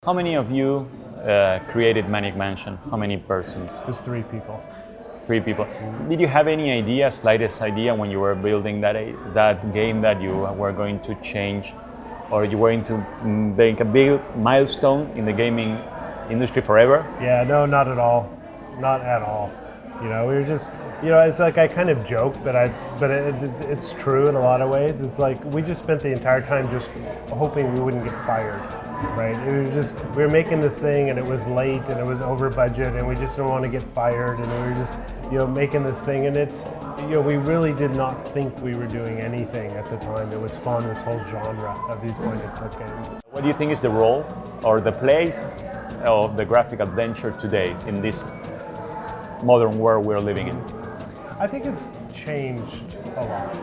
How many of you created Maniac Mansion? How many persons? There's 3 people. 3 people. Did you have any idea, slightest idea, when you were building that game that you were going to change, or you were going to make a big milestone in the gaming industry forever? Yeah, no, not at all. Not at all. We were just, it's like I kind of joke, but it's true in a lot of ways. It's like we just spent the entire time just hoping we wouldn't get fired, right? It was just, we were making this thing and it was late and it was over budget and we just didn't want to get fired, and we were just, making this thing, and it's, we really did not think we were doing anything at the time that would spawn this whole genre of these point-and-click games. What do you think is the role or the place of the graphic adventure today in this modern world we're living in? I think it's changed a lot.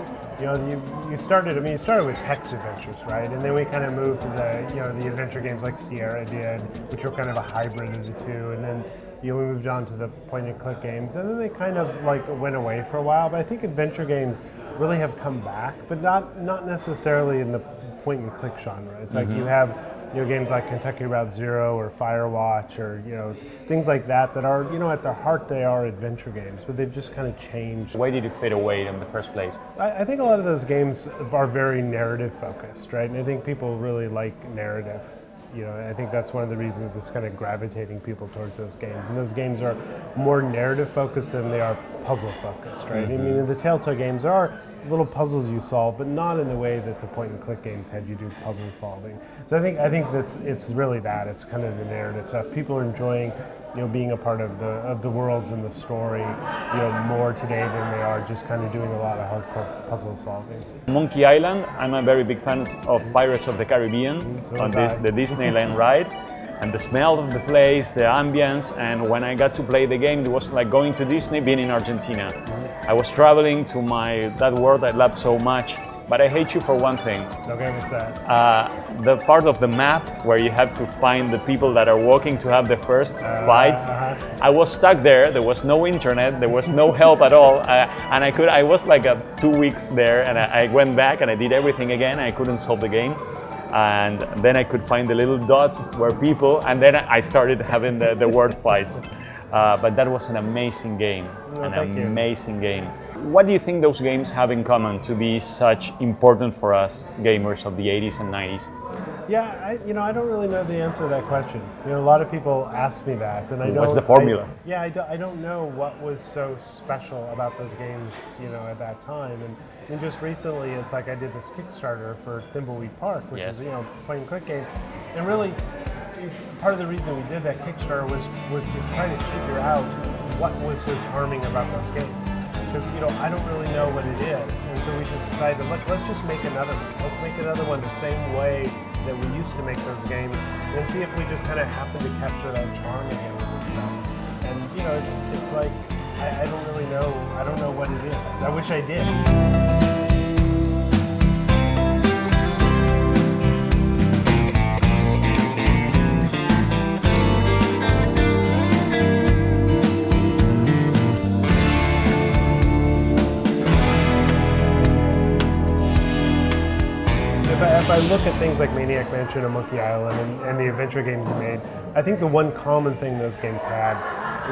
You started with text adventures, right? And then we kind of moved to the adventure games like Sierra did, which were kind of a hybrid of the two. And then we moved on to the point-and-click games, and then they kind of went away for a while. But I think adventure games really have come back, but not necessarily in the point-and-click genre. It's like you have games like Kentucky Route Zero or Firewatch or things like that are at their heart they are adventure games, but they've just kind of changed. Why did it fade away in the first place? I think a lot of those games are very narrative focused, right? And I think people really like narrative. I think that's one of the reasons it's kind of gravitating people towards those games. And those games are more narrative focused than they are puzzle focused, right? I mean, in the Telltale games, there are little puzzles you solve, but not in the way that the point-and-click games had you do puzzle solving. So I think it's really that. It's kind of the narrative stuff. People are enjoying, being a part of the worlds and the story, more today than they are just kind of doing a lot of hardcore puzzle solving. Monkey Island, I'm a very big fan of Pirates of the Caribbean, So on was I. the Disneyland ride. And the smell of the place, the ambience, and when I got to play the game, it was like going to Disney, being in Argentina. I was traveling to that world I loved so much, but I hate you for one thing. Okay, what's that? The part of the map where you have to find the people that are walking to have the first fights. I was stuck there. There was no internet. There was no help at all, and I was like 2 weeks there, and I went back and I did everything again. I couldn't solve the game. And then I could find the little dots where people, and then I started having the word fights. But that was an amazing game, amazing game. What do you think those games have in common to be such important for us gamers of the 80s and 90s? Yeah, I don't really know the answer to that question. A lot of people ask me that, and I don't. What's the formula? I don't know what was so special about those games, at that time. And just recently, it's like I did this Kickstarter for Thimbelweed Park, which is point-and-click game, and really, part of the reason we did that Kickstarter was to try to figure out what was so charming about those games. Because I don't really know what it is, and so we just decided, look, let's just make another one. Let's make another one the same way that we used to make those games, and see if we just kind of happen to capture that charm again with this stuff. And it's like I don't really know. I don't know what it is. I wish I did. If I look at things like Maniac Mansion and Monkey Island and the adventure games we made, I think the one common thing those games had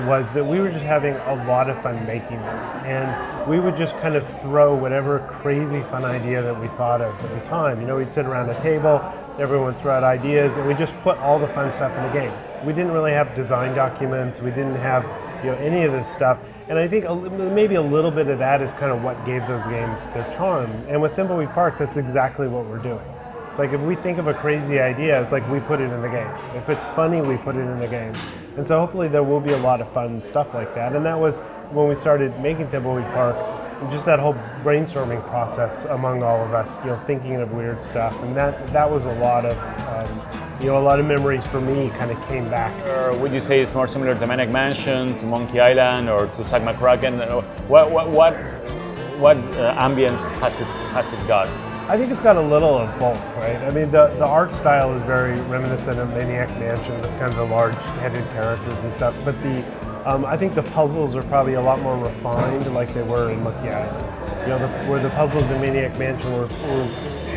was that we were just having a lot of fun making them. And we would just kind of throw whatever crazy fun idea that we thought of at the time. We'd sit around a table, everyone would throw out ideas, and we just put all the fun stuff in the game. We didn't really have design documents, we didn't have any of this stuff. And I think maybe a little bit of that is kind of what gave those games their charm. And with Thimbelweed Park, that's exactly what we're doing. It's like if we think of a crazy idea, it's like we put it in the game. If it's funny, we put it in the game. And so hopefully there will be a lot of fun stuff like that. And that was when we started making Thimbelweed Park, just that whole brainstorming process among all of us, thinking of weird stuff. And that was a lot of memories for me kind of came back. Or would you say it's more similar to Maniac Mansion, to Monkey Island, or to Zack McCracken? What ambience has it got? I think it's got a little of both, right? I mean, the art style is very reminiscent of Maniac Mansion, with kind of the large-headed characters and stuff. But I think the puzzles are probably a lot more refined, like they were in Monkey Island. Where the puzzles in Maniac Mansion were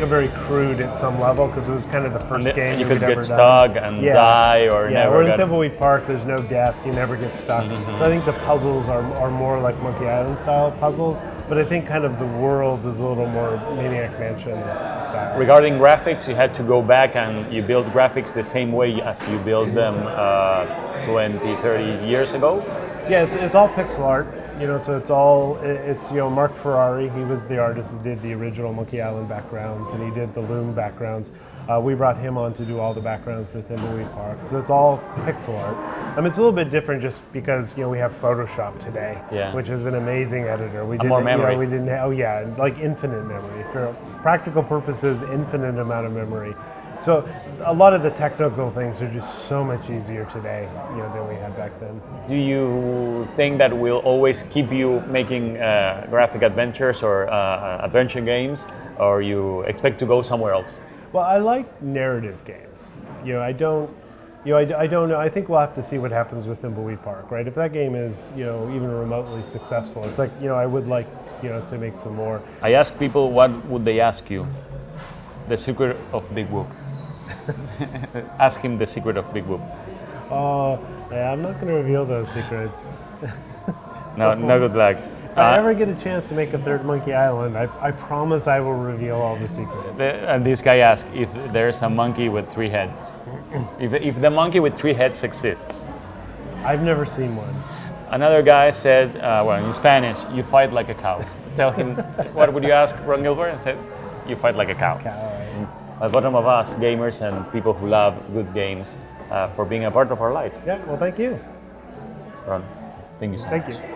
very crude at some level because it was kind of the first game you that could we'd get ever stuck done. and die or Yeah, never we're in get... Thimbelweed Park, there's no death, you never get stuck. So I think the puzzles are more like Monkey Island style puzzles, but I think kind of the world is a little more Maniac Mansion style. Regarding graphics, you had to go back and you build graphics the same way as you built them 20, 30 years ago? Yeah, it's all pixel art, so it's Mark Ferrari, he was the artist that did the original Monkey Island backgrounds and he did the Loom backgrounds. We brought him on to do all the backgrounds for Thimbelweed Park, so it's all pixel art. I mean, it's a little bit different just because, we have Photoshop today, which is an amazing editor. We didn't, more memory. we didn't have, like infinite memory. For practical purposes, infinite amount of memory. So a lot of the technical things are just so much easier today, than we had back then. Do you think that we'll always keep you making graphic adventures or adventure games, or you expect to go somewhere else? Well, I like narrative games. I don't know. I think we'll have to see what happens with Thimbelweed Park, right? If that game is, even remotely successful, it's like, I would like, to make some more. I ask people, what would they ask you? The secret of Big Whoop. Ask him the secret of Big Whoop. Oh, yeah, I'm not going to reveal those secrets. No good luck. If I ever get a chance to make a third Monkey Island, I promise I will reveal all the secrets. And this guy asked if there's a monkey with 3 heads. If the monkey with 3 heads exists. I've never seen one. Another guy said, in Spanish, you fight like a cow. Tell him, what would you ask Ron Gilbert? And said, you fight like a cow. At the bottom of us, gamers and people who love good games, for being a part of our lives. Yeah, well, thank you. Ron, thank you so much. Thank you.